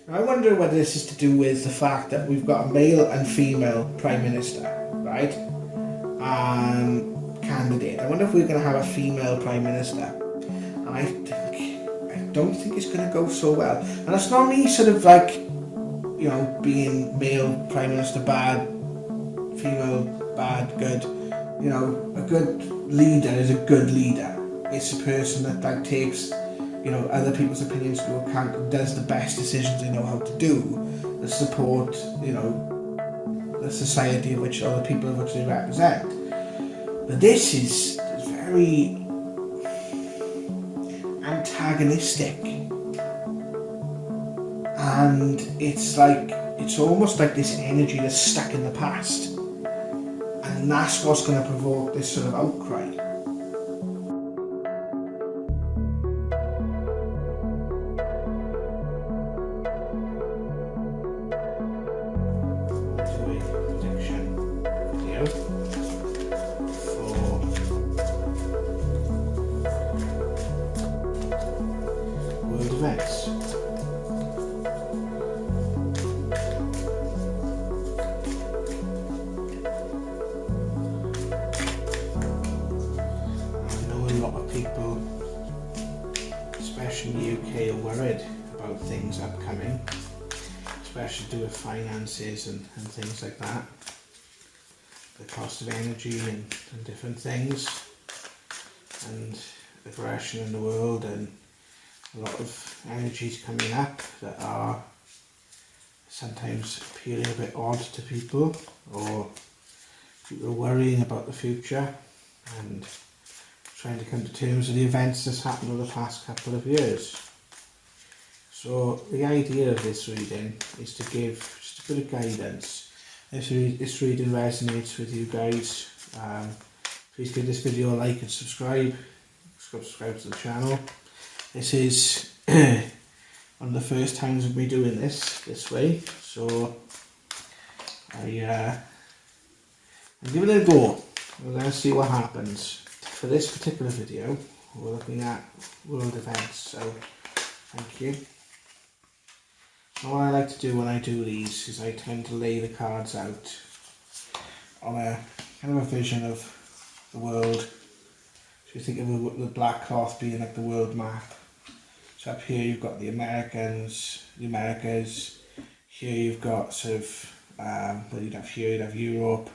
I wonder whether this is to do with the fact that we've got a male and female Prime Minister, right? Candidate. I wonder if we're going to have a female Prime Minister. And I don't think it's going to go so well. And that's not me sort of like, being male Prime Minister bad, female bad, good. A good leader is a good leader. It's a person that takes other people's opinions into account and does the best decisions they know how to do that support the society of which, or the people of which they represent. But this is very antagonistic, and it's almost like this energy that's stuck in the past, and that's what's going to provoke this sort of outcry. Events. I know a lot of people, especially in the UK, are worried about things upcoming, especially to do with finances and things like that, the cost of energy and different things, and aggression in the world, and a lot of energies coming up that are sometimes appearing a bit odd to people, or people are worrying about the future and trying to come to terms with the events that's happened over the past couple of years. So the idea of this reading is to give just a bit of guidance. If this reading resonates with you guys, please give this video a like and subscribe to the channel. This is one of the first times of me doing this way, so I'm giving it a go. We're going to see what happens. For this particular video, we're looking at world events, so thank you. And what I like to do when I do these is I tend to lay the cards out on a kind of a vision of the world. So you think of the black cloth being like the world map. So up here you've got the Americas. Here you've got sort of, you'd have Europe,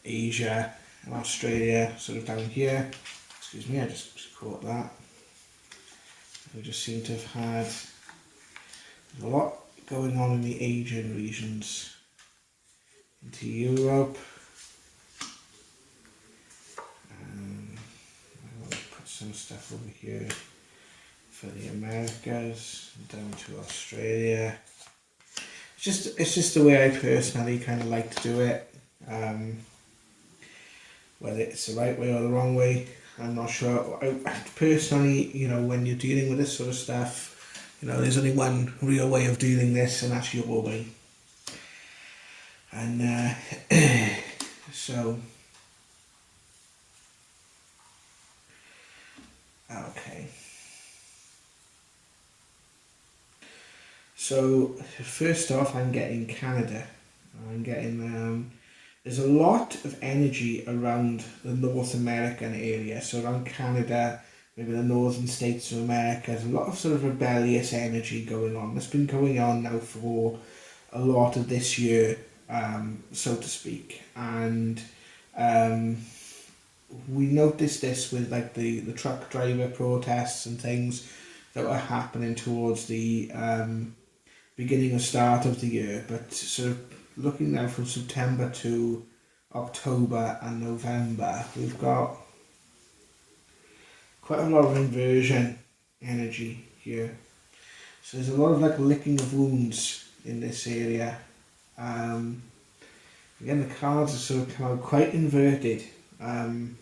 Asia and Australia sort of down here. Excuse me, I just caught that. We just seem to have had a lot going on in the Asian regions. Into Europe. I'll put some stuff over here for the Americas, down to Australia. It's just the way I personally kind of like to do it. Whether it's the right way or the wrong way, I'm not sure. I personally, when you're dealing with this sort of stuff, there's only one real way of doing this, and that's your way. And so, okay. So first off, I'm getting Canada. I'm getting there's a lot of energy around the North American area, so around Canada, maybe the northern states of America. There's a lot of sort of rebellious energy going on. That's been going on now for a lot of this year, so to speak. And we noticed this with like the truck driver protests and things that were happening towards the beginning or start of the year, but sort of looking now from September to October and November, we've got quite a lot of inversion energy here. So there's a lot of like licking of wounds in this area. Again, the cards are sort of come out quite inverted. I'm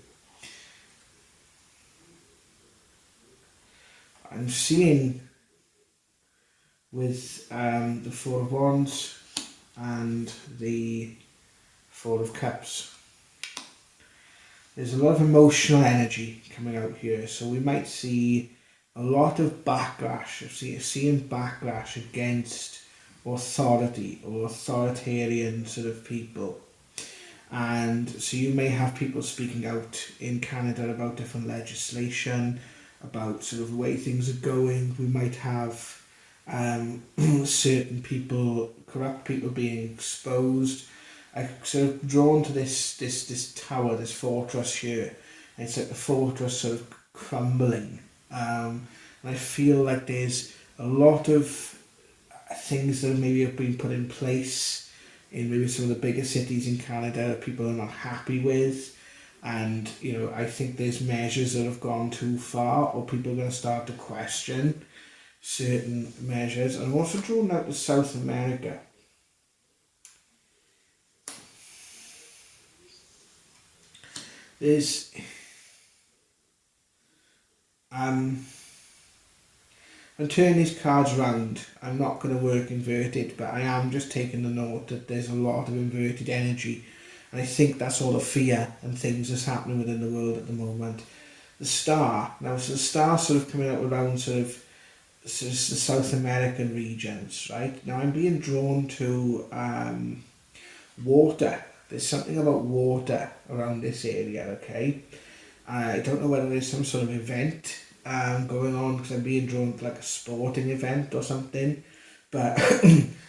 seeing with the Four of Wands and the Four of Cups, there's a lot of emotional energy coming out here, so we might see a lot of backlash. Seeing backlash against authority or authoritarian sort of people. And so you may have people speaking out in Canada about different legislation, about sort of the way things are going. We might have certain people, corrupt people being exposed. I'm sort of drawn to this tower, this fortress here. And it's like the fortress sort of crumbling. And I feel like there's a lot of things that maybe have been put in place in maybe some of the bigger cities in Canada that people are not happy with. And, you know, I think there's measures that have gone too far, or people are going to start to question certain measures. And I'm also drawn out to South America. There's I'm turning these cards round. I'm not going to work inverted, but I am just taking the note that there's a lot of inverted energy, and I think that's all the fear and things that's happening within the world at the moment. The star, now so the star sort of coming out around sort of the South American regions, right? Now I'm being drawn to water. There's something about water around this area, okay? I don't know whether there's some sort of event going on, because I'm being drawn to like a sporting event or something, but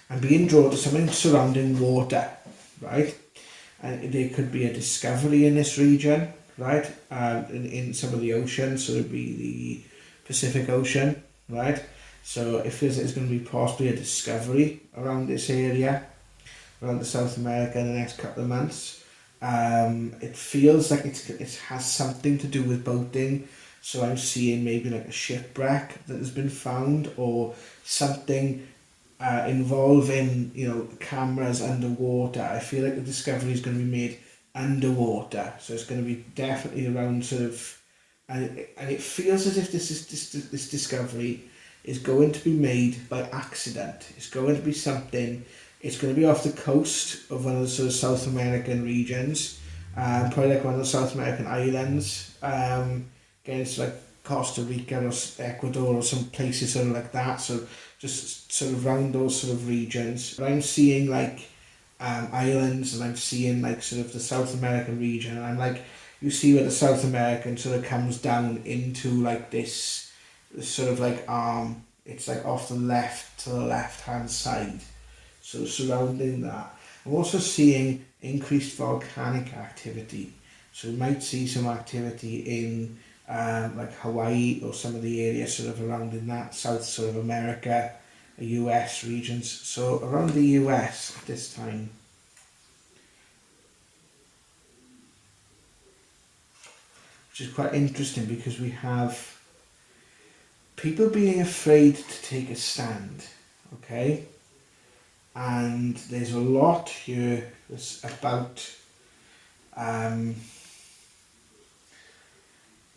I'm being drawn to something surrounding water, right? And there could be a discovery in this region, right? In some of the oceans, so it would be the Pacific Ocean, right? So it feels like there's going to be possibly a discovery around this area, around the South America in the next couple of months. It feels like it has something to do with boating. So I'm seeing maybe like a shipwreck that has been found, or something involving, you know, cameras underwater. I feel like the discovery is going to be made underwater, so it's going to be definitely around sort of, and it feels as if this discovery is going to be made by accident. It's going to be something. It's going to be off the coast of one of the sort of South American regions, probably like one of the South American islands. Again, it's like Costa Rica or Ecuador or some places sort of like that. So just sort of around those sort of regions. But I'm seeing like islands, and I'm seeing like sort of the South American region, and I'm like, you see where the South American sort of comes down into like this sort of like arm. It's like off the left to the left hand side. So surrounding that, I'm also seeing increased volcanic activity. So we might see some activity in like Hawaii or some of the areas sort of around in that South sort of America, US regions. So around the US at this time, which is quite interesting, because we have people being afraid to take a stand, okay? And there's a lot here that's about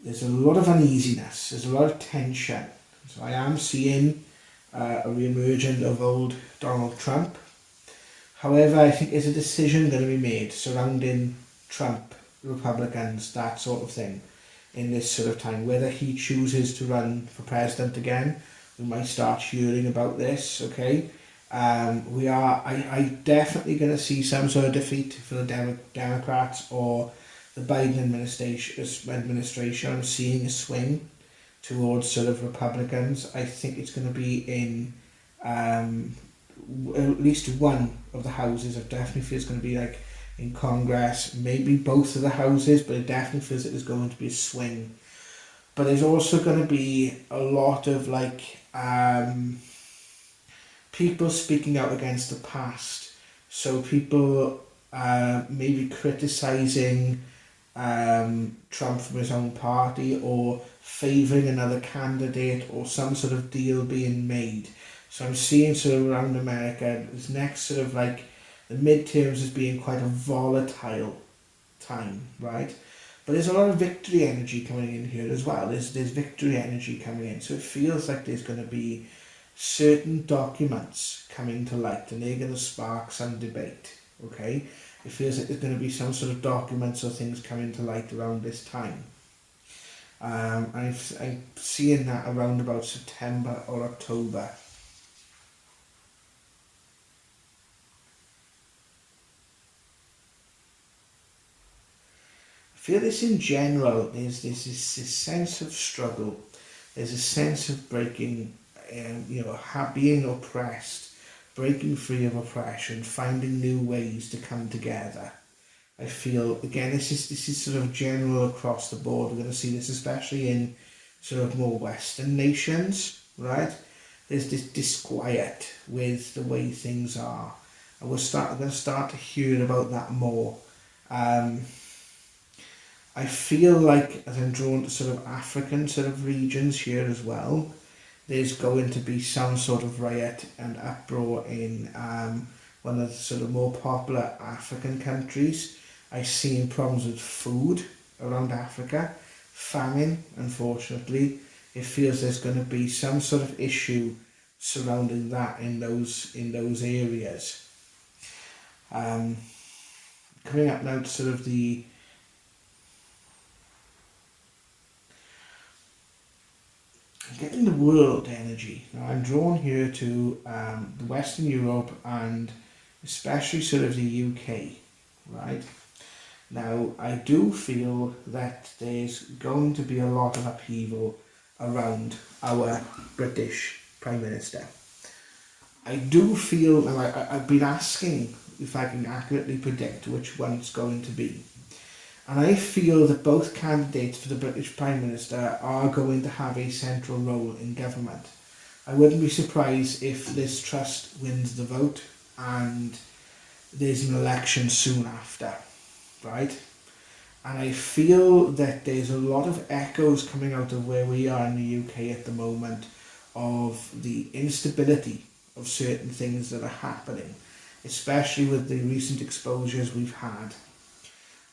there's a lot of uneasiness, there's a lot of tension. So I am seeing a re-emergence of old Donald Trump. However, I think there's a decision going to be made surrounding Trump, Republicans, that sort of thing, in this sort of time. Whether he chooses to run for president again, we might start hearing about this, okay? I definitely going to see some sort of defeat for the Democrats or the Biden administration. I'm seeing a swing towards sort of Republicans. I think it's going to be in at least one of the houses. I definitely feel it's going to be like in Congress, maybe both of the houses, but it definitely feels like there's going to be a swing. But there's also going to be a lot of like people speaking out against the past. So people maybe criticising Trump from his own party, or favouring another candidate, or some sort of deal being made. So I'm seeing sort of around America, this next sort of like the midterms as being quite a volatile time, right? But there's a lot of victory energy coming in here as well. There's victory energy coming in. So it feels like there's going to be certain documents coming to light, and they're going to spark some debate, okay? It feels like there's going to be some sort of documents or things coming to light around this time. I'm seeing that around about September or October. I feel this in general is this sense of struggle. There's a sense of breaking, being oppressed, breaking free of oppression, finding new ways to come together. I feel, again, this is sort of general across the board. We're going to see this especially in sort of more Western nations, right? There's this disquiet with the way things are, and we're going to start to hear about that more. I feel like, as I'm drawn to sort of African sort of regions here as well, there's going to be some sort of riot and uproar in one of the sort of more popular African countries. I've seen problems with food around Africa, famine, unfortunately. It feels there's going to be some sort of issue surrounding that in those areas. Coming up now to sort of the getting the world energy. Now I'm drawn here to the Western Europe and especially sort of the UK, right? Now I do feel that there's going to be a lot of upheaval around our British Prime Minister. I do feel, and I've been asking if I can accurately predict which one it's going to be. And I feel that both candidates for the British Prime Minister are going to have a central role in government. I wouldn't be surprised if Liz Truss wins the vote and there's an election soon after, right? And I feel that there's a lot of echoes coming out of where we are in the UK at the moment of the instability of certain things that are happening, especially with the recent exposures we've had.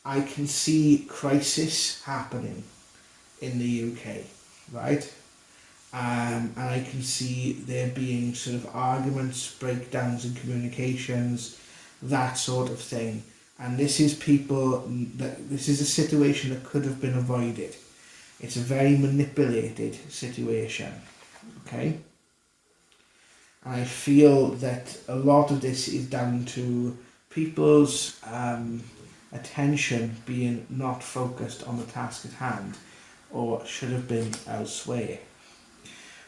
I can see crisis happening in the UK, right? And I can see there being sort of arguments, breakdowns in communications, that sort of thing. And this is this is a situation that could have been avoided. It's a very manipulated situation, okay? And I feel that a lot of this is down to people's attention being not focused on the task at hand, or should have been elsewhere.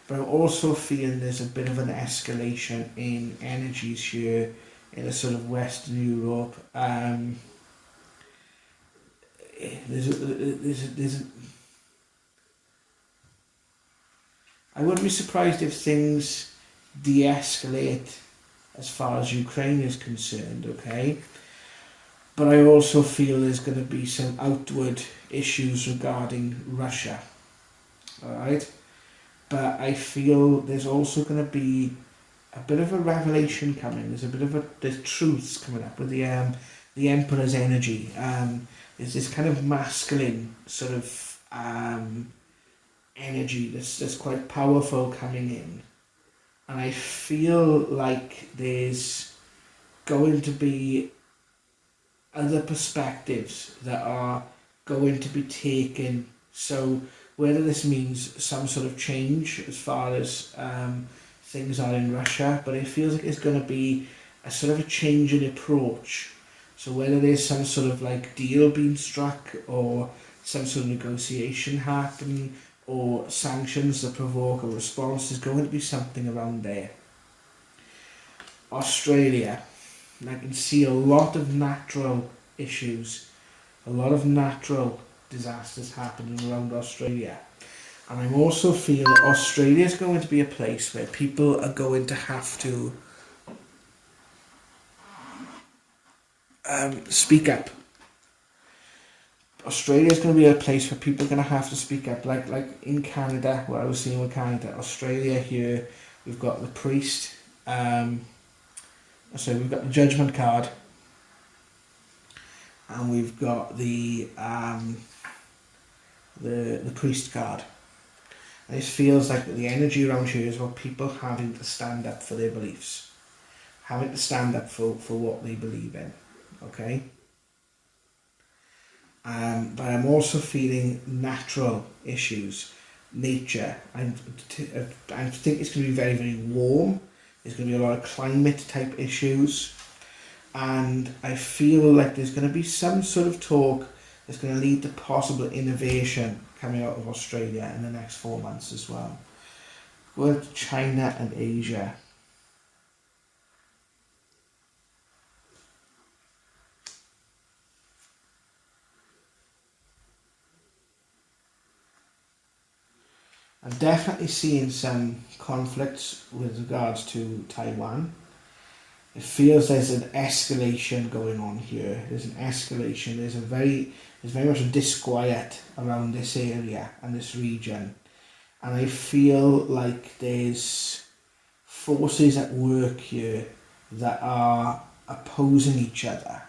But I'm also feeling there's a bit of an escalation in energies here in a sort of Western Europe. I wouldn't be surprised if things de-escalate as far as Ukraine is concerned, okay? But I also feel there's going to be some outward issues regarding Russia, alright? But I feel there's also going to be a bit of a revelation coming. There's truths coming up with the Emperor's energy. There's this kind of masculine sort of energy that's quite powerful coming in. And I feel like there's going to be other perspectives that are going to be taken. So whether this means some sort of change as far as things are in Russia, but it feels like it's going to be a sort of a change in approach. So whether there's some sort of like deal being struck, or some sort of negotiation happening, or sanctions that provoke a response, there's going to be something around there. Australia, and I can see a lot of natural issues, a lot of natural disasters happening around Australia. And I'm also feeling that Australia is going to be a place where people are going to have to speak up. Australia is going to be a place where people are going to have to speak up, like in Canada, what I was seeing with Canada. Australia here, we've got the priest, so we've got the judgment card, and we've got the priest card. And it feels like the energy around here is about people having to stand up for their beliefs, having to stand up for what they believe in, okay? But I'm also feeling natural issues, nature. I think it's going to be very, very warm. There's going to be a lot of climate type issues. And I feel like there's going to be some sort of talk that's going to lead to possible innovation coming out of Australia in the next 4 months as well. With China and Asia. I'm definitely seeing some conflicts with regards to Taiwan. It feels there's an escalation going on here. There's an escalation. There's very much a disquiet around this area and this region. And I feel like there's forces at work here that are opposing each other.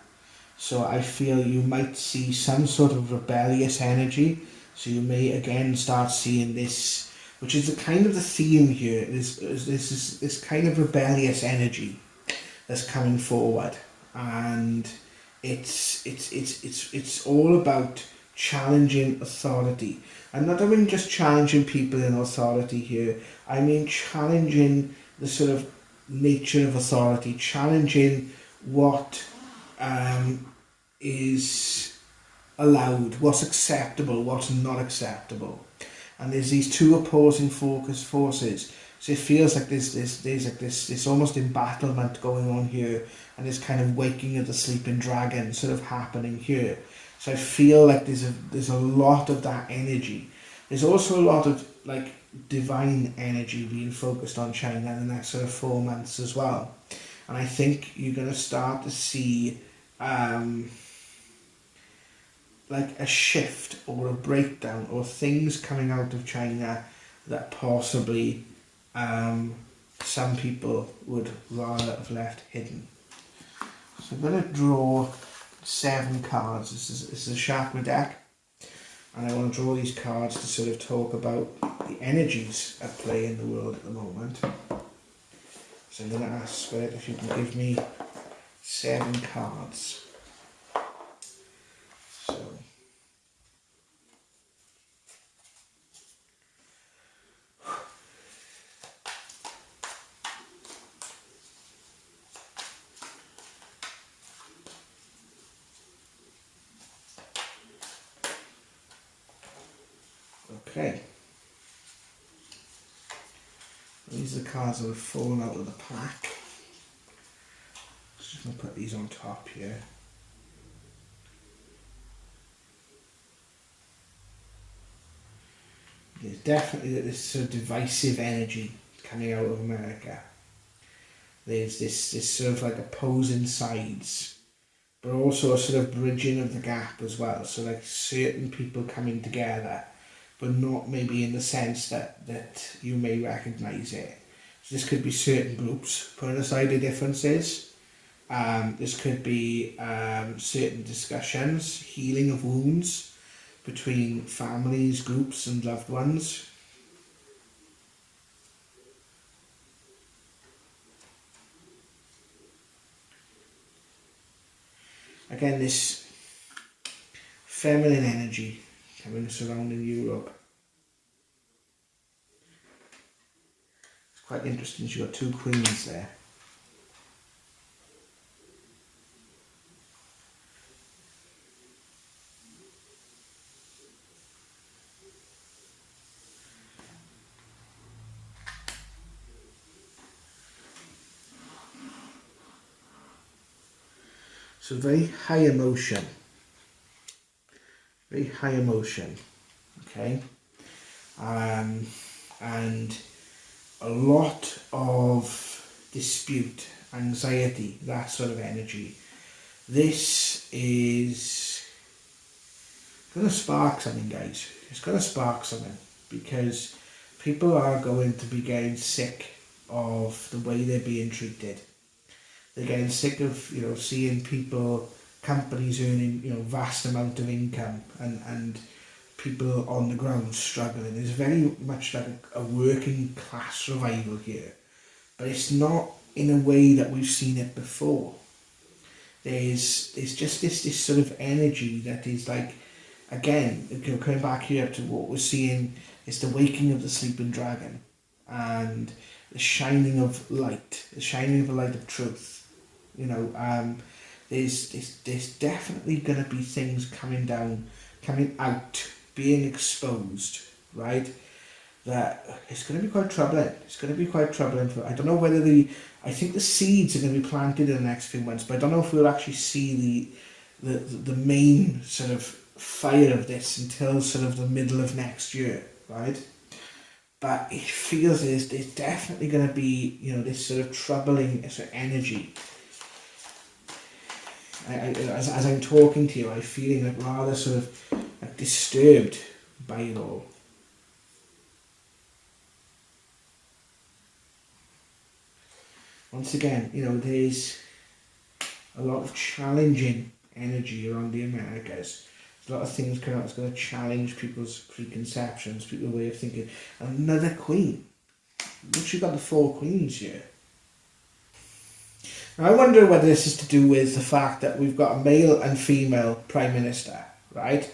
So I feel you might see some sort of rebellious energy. So you may again start seeing this, which is the kind of the theme here. This kind of rebellious energy that's coming forward, and it's all about challenging authority. And not even just challenging people in authority here. I mean challenging the sort of nature of authority, challenging what is allowed, what's acceptable, what's not acceptable. And there's these two opposing forces. So it feels like there's this almost embattlement going on here, and this kind of waking of the sleeping dragon sort of happening here. So I feel like there's a lot of that energy. There's also a lot of like divine energy being focused on China in the next sort of 4 months as well. And I think you're going to start to see like a shift or a breakdown or things coming out of China that possibly some people would rather have left hidden. So I'm going to draw 7 cards. This is a chakra deck, and I want to draw these cards to sort of talk about the energies at play in the world at the moment. So I'm going to ask Spirit if you can give me 7 cards. So okay. These are the cards that have fallen out of the pack. Just going to put these on top here. There's definitely this sort of divisive energy coming out of America. There's this sort of like opposing sides, but also a sort of bridging of the gap as well. So like certain people coming together, but not maybe in the sense that you may recognise it. So this could be certain groups putting aside the differences. This could be certain discussions, healing of wounds between families, groups and loved ones. Again, this feminine energy coming surrounding Europe. It's quite interesting, you've got 2 queens there. So very high emotion, okay, and a lot of dispute, anxiety, that sort of energy. This is going to spark something, guys. It's going to spark something, because people are going to be getting sick of the way they're being treated. They're getting sick of, seeing people, companies earning, vast amount of income, and people on the ground struggling. There's very much like a working class revival here, but it's not in a way that we've seen it before. there's just this sort of energy that is like, again, coming back here to what we're seeing, is the waking of the sleeping dragon and the shining of light, the shining of the light of truth. You know, there's definitely going to be things coming out, being exposed, right? That it's going to be quite troubling. It's going to be quite troubling. I don't know whether I think the seeds are going to be planted in the next few months, but I don't know if we'll actually see the main sort of fire of this until sort of the middle of next year, right? But it feels there's definitely going to be, you know, this sort of troubling sort of energy. As I'm talking to you, I'm feeling like rather sort of like disturbed by it all. Once again, you know, there's a lot of challenging energy around the Americas. There's a lot of things coming out that's going to challenge people's preconceptions, people's way of thinking. Another queen. Literally got the 4 queens here. Now, I wonder whether this is to do with the fact that we've got a male and female prime minister, right?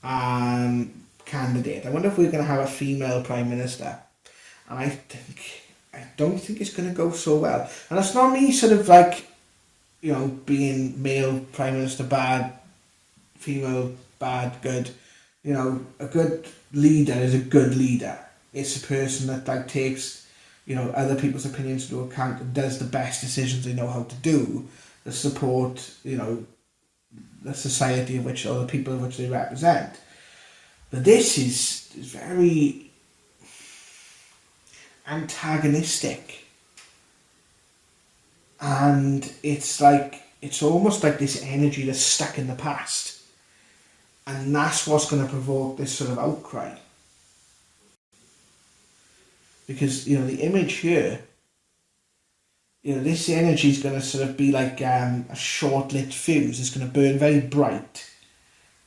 Candidate. I wonder if we're going to have a female prime minister. And I don't think it's going to go so well. And that's not me sort of like, you know, being male prime minister bad, female bad, good. You know, a good leader is a good leader. It's a person that like takes, you know, other people's opinions into account and does the best decisions they know how to do to support, you know, the society of which, or the people of which they represent. But this is very antagonistic, and it's almost like this energy that's stuck in the past, and that's what's going to provoke this sort of outcry. Because, you know, the image here, you know, this energy is going to sort of be like a short-lit fuse. It's going to burn very bright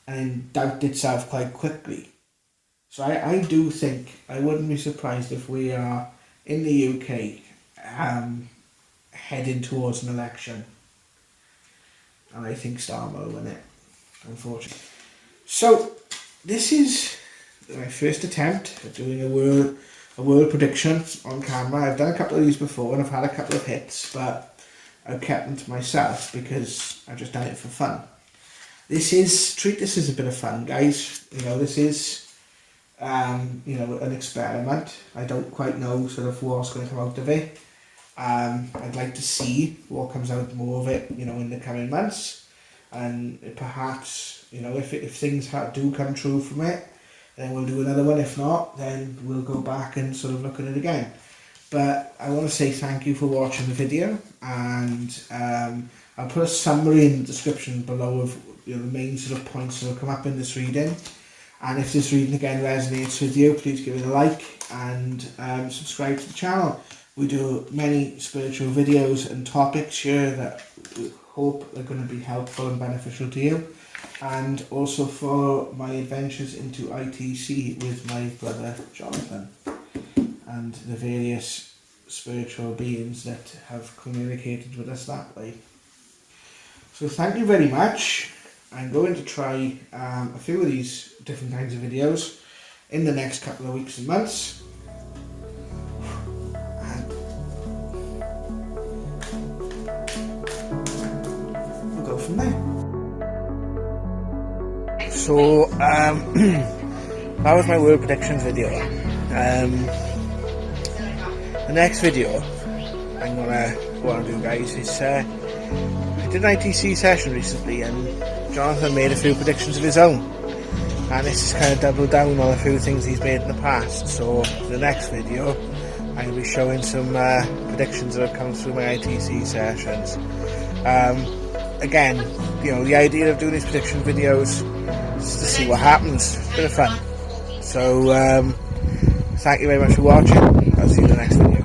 and doubt itself quite quickly. So I do think, I wouldn't be surprised if we are, in the UK, heading towards an election. And I think Starmer will win it, unfortunately. So, this is my first attempt at doing a world prediction on camera. I've done a couple of these before and I've had a couple of hits, but I've kept them to myself because I've just done it for fun. Treat this as a bit of fun, guys. You know, this is, you know, an experiment. I don't quite know sort of what's going to come out of it. I'd like to see what comes out more of it, you know, in the coming months, and perhaps, you know, if things do come true from it, then we'll do another one. If not, then we'll go back and sort of look at it again. But I want to say thank you for watching the video, and I'll put a summary in the description below of, you know, the main sort of points that will come up in this reading. And if this reading again resonates with you, please give it a like and subscribe to the channel. We do many spiritual videos and topics here that we hope are going to be helpful and beneficial to you. And also follow my adventures into ITC with my brother Jonathan and the various spiritual beings that have communicated with us that way. So thank you very much. I'm going to try a few of these different kinds of videos in the next couple of weeks and months. And we'll go from there. So, that was my world predictions video. The next video I'm gonna do, guys, is I did an ITC session recently and Jonathan made a few predictions of his own, and this is kind of doubled down on a few things he's made in the past. So the next video I'll be showing some predictions that have come through my ITC sessions. Again, you know, the idea of doing these prediction videos is to see what happens. It's a bit of fun. So thank you very much for watching. I'll see you in the next video.